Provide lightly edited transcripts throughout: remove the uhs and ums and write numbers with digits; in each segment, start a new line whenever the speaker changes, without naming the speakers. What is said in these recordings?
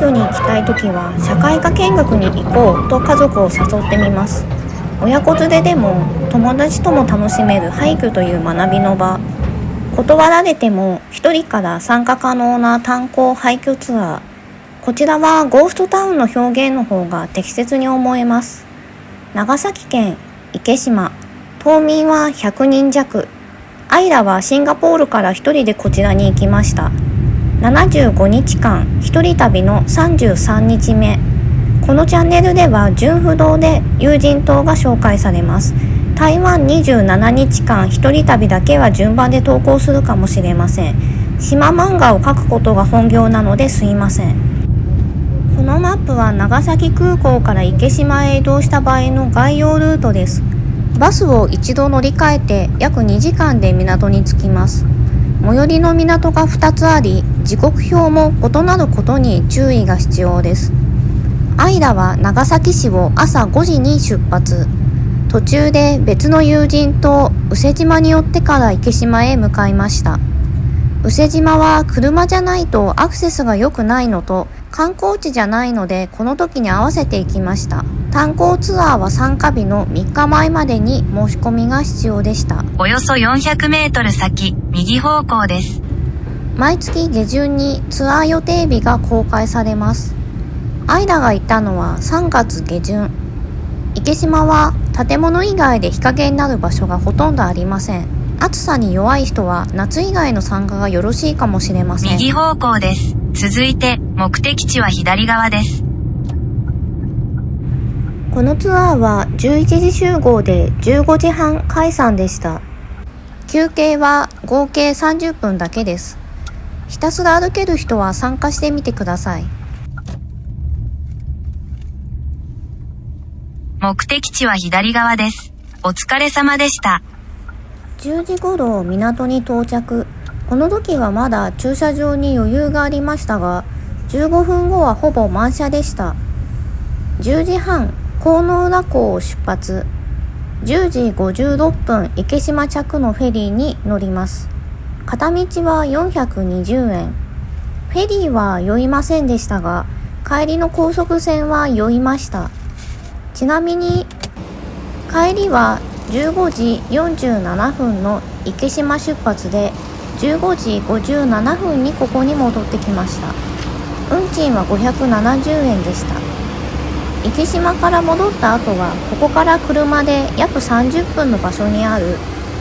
居に行きたいときは社会科見学に行こうと家族を誘ってみます。親子連れでも友達とも楽しめる廃墟という学びの場。断られても1人から参加可能な炭鉱廃墟ツアー。こちらはゴーストタウンの表現の方が適切に思えます。長崎県池島、島民は100人弱。アイラはシンガポールから一人でこちらに行きました。75日間一人旅の33日目。このチャンネルでは順不動で有人島が紹介されます。台湾27日間一人旅だけは順番で投稿するかもしれません。島漫画を描くことが本業なのですいません。このマップは長崎空港から池島へ移動した場合の概要ルートです。バスを一度乗り換えて約2時間で港に着きます。最寄りの港が2つあり、時刻表も異なることに注意が必要です。アイラは長崎市を朝5時に出発。途中で別の友人と宇勢島に寄ってから池島へ向かいました。宇勢島は車じゃないとアクセスが良くないのと観光地じゃないので、この時に合わせていきました。炭鉱ツアーは参加日の3日前までに申し込みが必要でした。
およそ400メートル先、右方向です。
毎月下旬にツアー予定日が公開されます。アイラが行ったのは3月下旬。池島は建物以外で日陰になる場所がほとんどありません。暑さに弱い人は夏以外の参加がよろしいかもしれません。
右方向です。続いて目的地は左側です。
このツアーは11時集合で15時半解散でした。休憩は合計30分だけです。ひたすら歩ける人は参加してみてください。
目的地は左側です。お疲れ様でした。
10時頃港に到着。この時はまだ駐車場に余裕がありましたが、15分後はほぼ満車でした。10時半、河野浦港を出発。10時56分、池島着のフェリーに乗ります。片道は420円。フェリーは酔いませんでしたが、帰りの高速船は酔いました。ちなみに、帰りは15時47分の池島出発で、15時57分にここに戻ってきました。運賃は570円でした。池島から戻った後は、ここから車で約30分の場所にある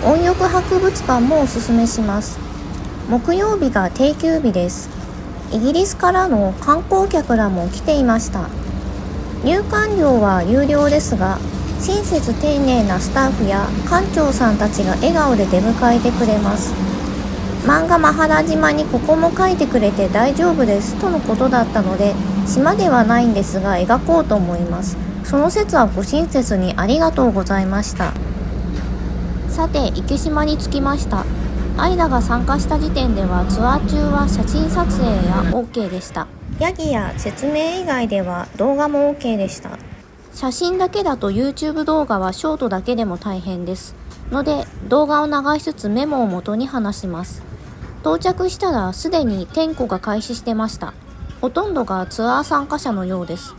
温浴博物館もおすすめします。木曜日が定休日です。イギリスからの観光客らも来ていました。入館料は有料ですが、親切丁寧なスタッフや館長さんたちが笑顔で出迎えてくれます。漫画マハラ島にここも描いてくれて大丈夫ですとのことだったので、島ではないんですが描こうと思います。その説はご親切にありがとうございました。さて、池島に着きました。アイラが参加した時点ではツアー中は写真撮影や OK でした。ヤギや説明以外では動画も OK でした。写真だけだと YouTube 動画はショートだけでも大変ですので、動画を流しつつメモを元に話します。到着したらすでに点呼が開始してました。ほとんどがツアー参加者のようです。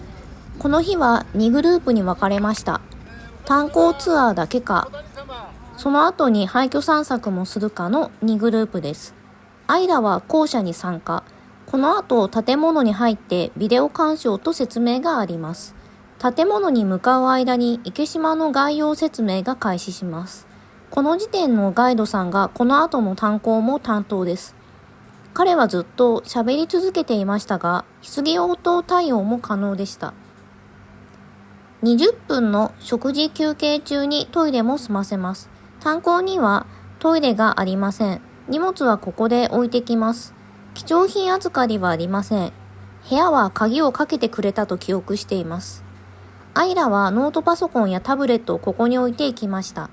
この日は2グループに分かれました。炭鉱ツアーだけか、その後に廃墟散策もするかの2グループです。アイラは後者に参加。この後建物に入ってビデオ鑑賞と説明があります。建物に向かう間に池島の概要説明が開始します。この時点のガイドさんがこの後の炭鉱も担当です。彼はずっと喋り続けていましたが、質疑応答対応も可能でした。20分の食事休憩中にトイレも済ませます。炭鉱にはトイレがありません。荷物はここで置いてきます。貴重品預りはありません。部屋は鍵をかけてくれたと記憶しています。アイラはノートパソコンやタブレットをここに置いていきました。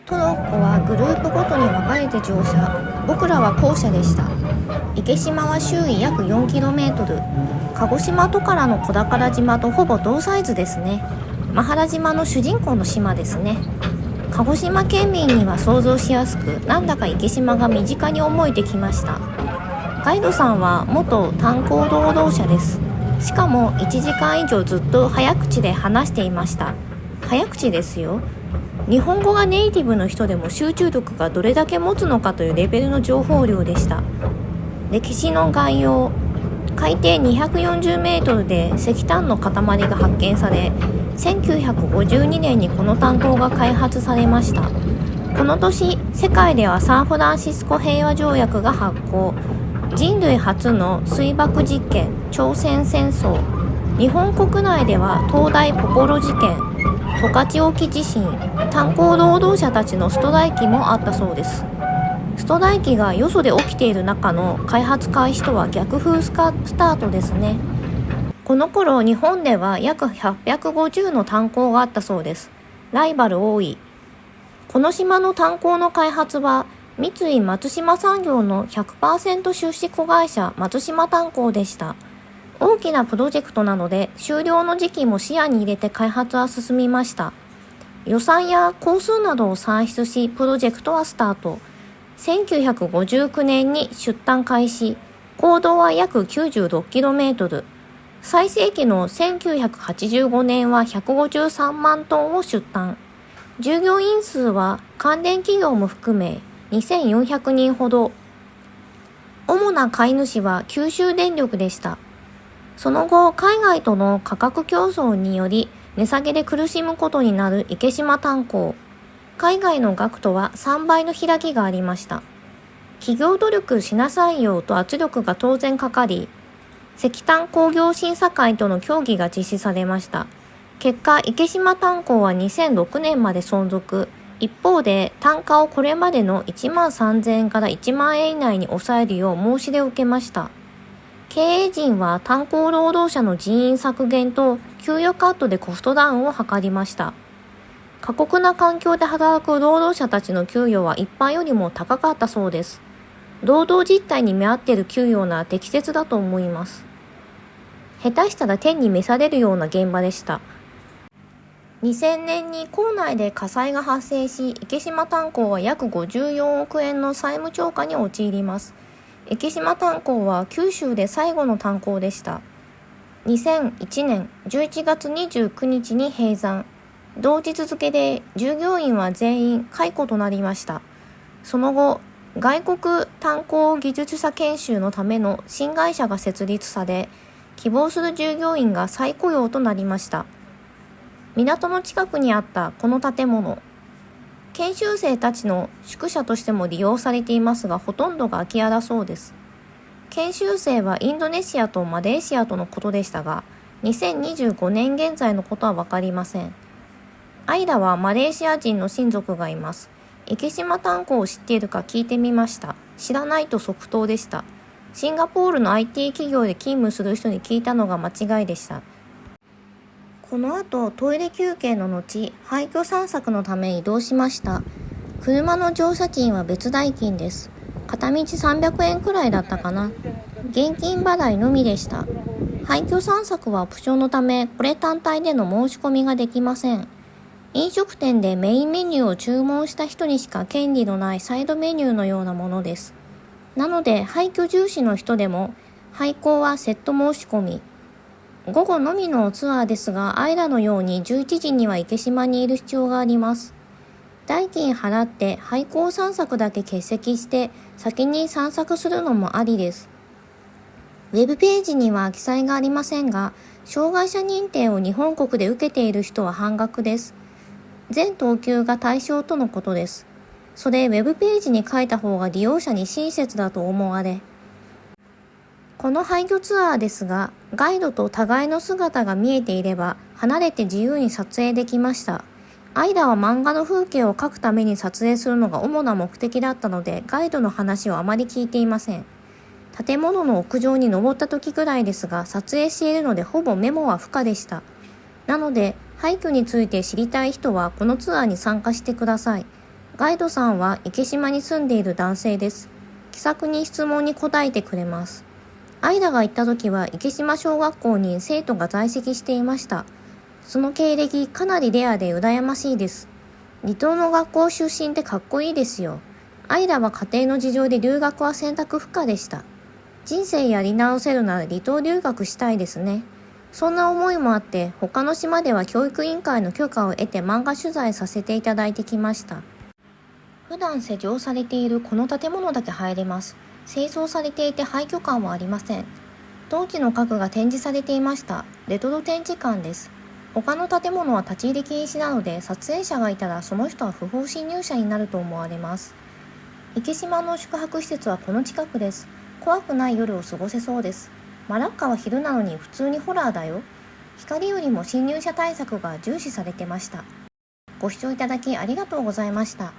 トロッコはグループごとに分かれて乗車。僕らは後者でした。池島は周囲約 4km。鹿児島とからの小宝島とほぼ同サイズですね。マハラ島の主人公の島ですね。鹿児島県民には想像しやすく、なんだか池島が身近に思えてきました。ガイドさんは元炭鉱労働者です。しかも1時間以上ずっと早口で話していました。早口ですよ。日本語がネイティブの人でも集中力がどれだけ持つのかというレベルの情報量でした。歴史の概要。海底240メートルで石炭の塊が発見され、1952年にこの炭鉱が開発されました。この年、世界ではサンフランシスコ平和条約が発効。人類初の水爆実験、朝鮮戦争。日本国内では東大ポポロ事件、十勝沖地震、炭鉱労働者たちのストライキもあったそうです。ストライキがよそで起きている中の開発開始とは逆風スタートですね。この頃日本では約850の炭鉱があったそうです。ライバル多い。この島の炭鉱の開発は三井松島産業の 100% 出資子会社松島炭鉱でした。大きなプロジェクトなので終了の時期も視野に入れて開発は進みました。予算や工数などを算出しプロジェクトはスタート。1959年に出炭開始。高度は約 96km。最盛期の1985年は153万トンを出炭。従業員数は関連企業も含め2400人ほど。主な買い主は九州電力でした。その後、海外との価格競争により値下げで苦しむことになる池島炭鉱。海外の額とは3倍の開きがありました。企業努力しなさいよと圧力が当然かかり、石炭工業審査会との協議が実施されました。結果、池島炭鉱は2006年まで存続。一方で、単価をこれまでの1万3000円から1万円以内に抑えるよう申し出を受けました。経営陣は炭鉱労働者の人員削減と給与カットでコストダウンを図りました。過酷な環境で働く労働者たちの給与は一般よりも高かったそうです。労働実態に見合っている給与なら適切だと思います。下手したら天に召されるような現場でした。2000年に構内で火災が発生し、池島炭鉱は約54億円の債務超過に陥ります。池島炭鉱は九州で最後の炭鉱でした。2001年11月29日に閉山。同日付で従業員は全員解雇となりました。その後、外国炭鉱技術者研修のための新会社が設立され、希望する従業員が再雇用となりました。港の近くにあったこの建物、研修生たちの宿舎としても利用されていますが、ほとんどが空き家だそうです。研修生はインドネシアとマレーシアとのことでしたが、2025年現在のことはわかりません。アイラはマレーシア人の親族がいます。池島炭鉱を知っているか聞いてみました。知らないと即答でした。シンガポールの IT 企業で勤務する人に聞いたのが間違いでした。この後、トイレ休憩の後、廃墟散策のため移動しました。車の乗車賃は別代金です。片道300円くらいだったかな。現金払いのみでした。廃墟散策はオプションのため、これ単体での申し込みができません。飲食店でメインメニューを注文した人にしか権利のないサイドメニューのようなものです。なので、廃墟重視の人でも、廃校はセット申し込み。午後のみのツアーですが、アイラのように11時には池島にいる必要があります。代金払って廃校散策だけ欠席して先に散策するのもありです。ウェブページには記載がありませんが、障害者認定を日本国で受けている人は半額です。全等級が対象とのことです。それウェブページに書いた方が利用者に親切だと思われ。この廃墟ツアーですが、ガイドと互いの姿が見えていれば離れて自由に撮影できました。アイラは漫画の風景を描くために撮影するのが主な目的だったので、ガイドの話をあまり聞いていません。建物の屋上に登った時ぐらいですが、撮影しているのでほぼメモは不可でした。なので、廃墟について知りたい人はこのツアーに参加してください。ガイドさんは池島に住んでいる男性です。気さくに質問に答えてくれます。アイラが行った時は池島小学校に生徒が在籍していました。その経歴かなりレアで羨ましいです。離島の学校出身ってかっこいいですよ。アイラは家庭の事情で留学は選択不可でした。人生やり直せるなら離島留学したいですね。そんな思いもあって他の島では教育委員会の許可を得て漫画取材させていただいてきました。普段施錠されているこの建物だけ入れます。清掃されていて廃墟感はありません。当時の家具が展示されていました。レトロ展示館です。他の建物は立ち入り禁止なので撮影者がいたらその人は不法侵入者になると思われます。池島の宿泊施設はこの近くです。怖くない夜を過ごせそうです。マラッカは昼なのに普通にホラーだよ。光よりも侵入者対策が重視されてました。ご視聴いただきありがとうございました。